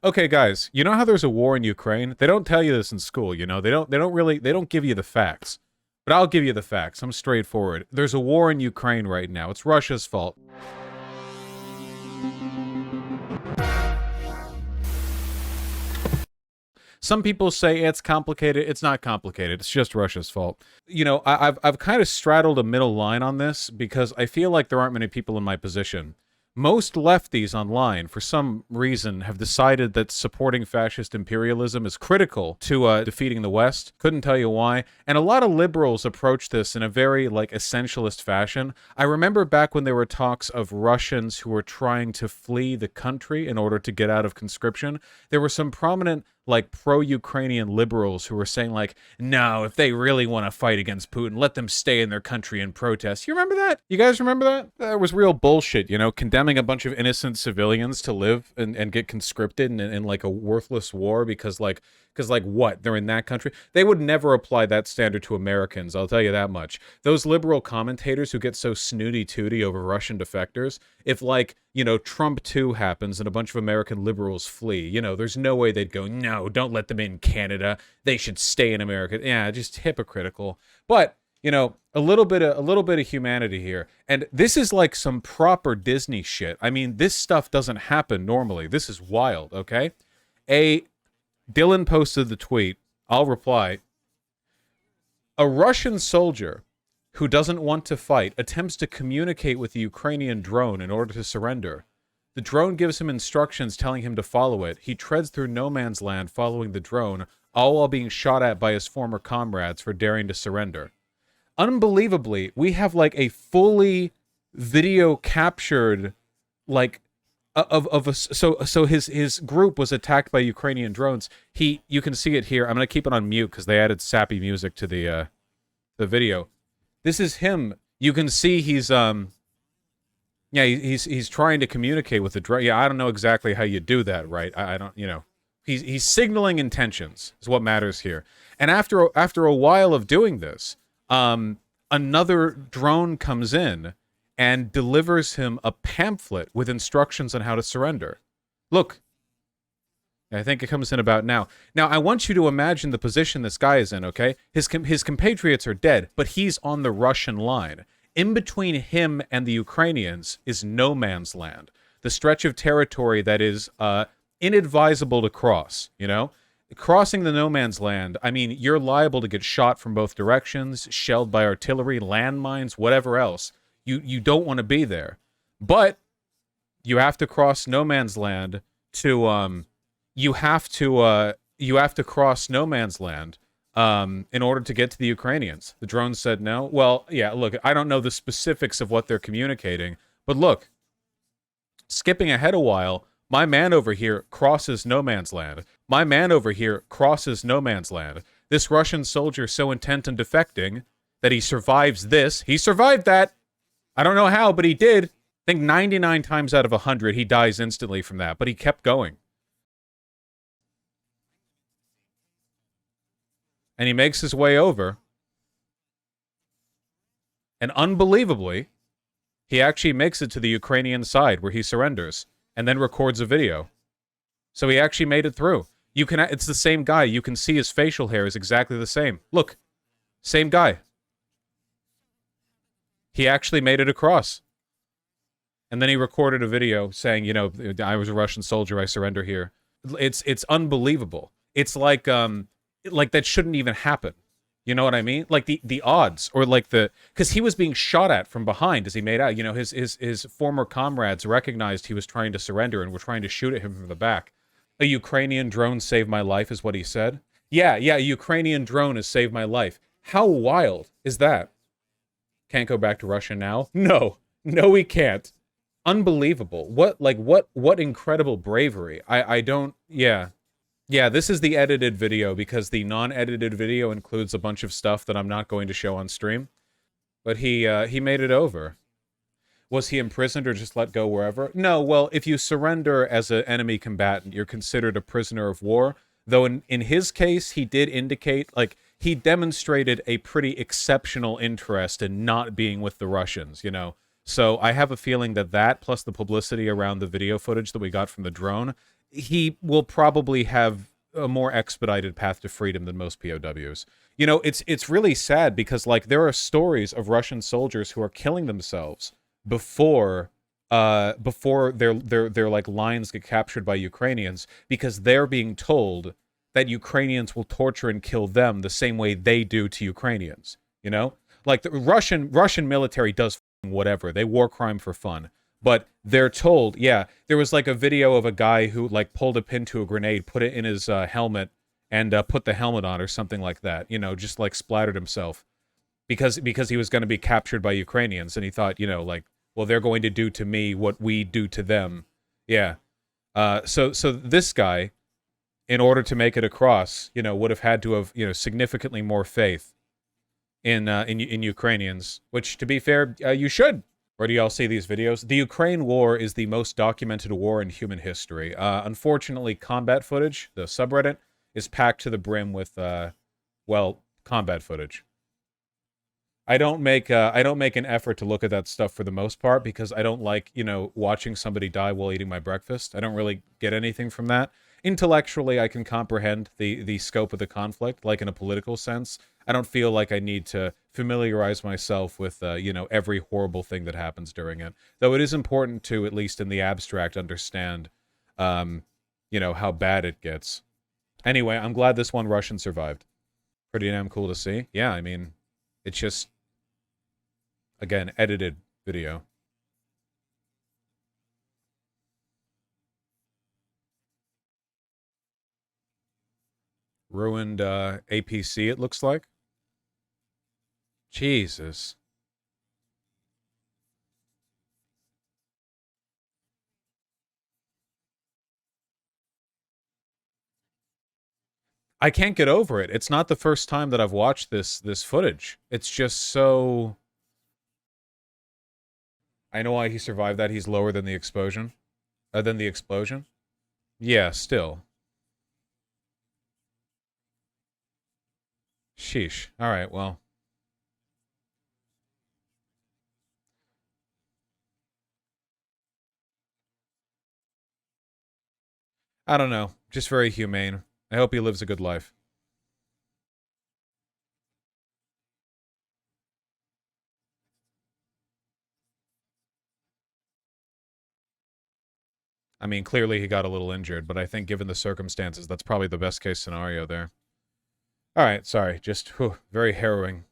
Okay, guys, you know how there's a war in Ukraine? They don't tell you this in school, you know? They don't give you the facts. But I'll give you the facts. I'm straightforward. There's a war in Ukraine right now. It's Russia's fault. Some people say it's complicated. It's not complicated. It's just Russia's fault. You know, I've kind of straddled a middle line on this because I feel like there aren't many people in my position. Most lefties online, for some reason, have decided that supporting fascist imperialism is critical to defeating the West. Couldn't tell you why. And a lot of liberals approach this in a very, like, essentialist fashion. I remember back when there were talks of Russians who were trying to flee the country in order to get out of conscription. There were some prominent, like, pro-Ukrainian liberals who were saying, like, no, if they really want to fight against Putin, let them stay in their country and protest. You remember that? You guys remember that? That was real bullshit, you know, condemning a bunch of innocent civilians to live and get conscripted in like a worthless war because like what? They're in that country? They would never apply that standard to Americans, I'll tell you that much. Those liberal commentators who get so snooty-tooty over Russian defectors, if, like, you know, Trump 2 happens and a bunch of American liberals flee, you know, there's no way they'd go, no, don't let them in Canada. They should stay in America. Yeah, just hypocritical. But, you know, a little bit of humanity here. And this is like some proper Disney shit. I mean, this stuff doesn't happen normally. This is wild, okay? Dylan posted the tweet. I'll reply. A Russian soldier who doesn't want to fight attempts to communicate with the Ukrainian drone in order to surrender. The drone gives him instructions telling him to follow it. He treads through no man's land following the drone, all while being shot at by his former comrades for daring to surrender. Unbelievably, we have like a fully video captured, like, so his group was attacked by Ukrainian drones. You can see it here. I'm gonna keep it on mute because they added sappy music to the video. This is him. You can see he's he's trying to communicate with the drone. Yeah, I don't know exactly how you do that, right? I don't, you know. He's signaling intentions is what matters here. And after a while of doing this, another drone comes in and delivers him a pamphlet with instructions on how to surrender. Look. I think it comes in about now. Now, I want you to imagine the position this guy is in, okay? His compatriots are dead, but he's on the Russian line. In between him and the Ukrainians is no man's land. The stretch of territory that is inadvisable to cross, you know? Crossing the no man's land, I mean, you're liable to get shot from both directions, shelled by artillery, landmines, whatever else. You don't want to be there. But you have to cross no man's land to you have to cross no man's land in order to get to the Ukrainians. The drone said no. Well, yeah, look, I don't know the specifics of what they're communicating, but look, skipping ahead a while, my man over here crosses no man's land. My man over here crosses no man's land. This Russian soldier so intent on defecting that he survives this. He survived that. I don't know how, but he did. I think 99 times out of 100, he dies instantly from that, but he kept going. And he makes his way over. And unbelievably, he actually makes it to the Ukrainian side where he surrenders and then records a video. So he actually made it through. It's the same guy. You can see his facial hair is exactly the same. Look, same guy. He actually made it across. And then he recorded a video saying, you know, I was a Russian soldier, I surrender here. It's unbelievable. It's like that shouldn't even happen. You know what I mean? Like the odds, or like because he was being shot at from behind as he made out. You know, his former comrades recognized he was trying to surrender and were trying to shoot at him from the back. A Ukrainian drone saved my life is what he said. Yeah, a Ukrainian drone has saved my life. How wild is that? Can't go back to Russia now? No, we can't. Unbelievable. What incredible bravery. I don't, yeah. Yeah, this is the edited video because the non-edited video includes a bunch of stuff that I'm not going to show on stream. But he made it over. Was he imprisoned or just let go wherever? No, well, if you surrender as an enemy combatant, you're considered a prisoner of war. Though in his case, he did indicate, like, he demonstrated a pretty exceptional interest in not being with the Russians, you know? So I have a feeling that plus the publicity around the video footage that we got from the drone, he will probably have a more expedited path to freedom than most POWs. You know, it's really sad because like there are stories of Russian soldiers who are killing themselves before before their like lines get captured by Ukrainians because they're being told that Ukrainians will torture and kill them the same way they do to Ukrainians, you know? Like the Russian military does whatever. They war crime for fun. But they're told, yeah, there was like a video of a guy who like pulled a pin to a grenade, put it in his helmet, and put the helmet on or something like that. You know, just like splattered himself because he was going to be captured by Ukrainians, and he thought, you know, like, well, they're going to do to me what we do to them. Yeah. So this guy, in order to make it across, you know, would have had to have, you know, significantly more faith in Ukrainians. Which, to be fair, you should. Where do y'all see these videos? The Ukraine war is the most documented war in human history. Unfortunately, combat footage, the subreddit, is packed to the brim with, well, combat footage. I don't make an effort to look at that stuff for the most part because I don't like, you know, watching somebody die while eating my breakfast. I don't really get anything from that. Intellectually, I can comprehend the scope of the conflict, like in a political sense. I don't feel like I need to familiarize myself with, you know, every horrible thing that happens during it. Though it is important to, at least in the abstract, understand, you know, how bad it gets. Anyway, I'm glad this one Russian survived. Pretty damn cool to see. Yeah, I mean, it's just, again, edited video. Ruined APC, it looks like. Jesus. I can't get over it. It's not the first time that I've watched this footage. It's just so... I know why he survived that. He's lower than the explosion. Than the explosion. Yeah, still. Sheesh. All right, well. I don't know. Just very humane. I hope he lives a good life. I mean, clearly he got a little injured, but I think given the circumstances, that's probably the best case scenario there. All right, sorry. Just very harrowing.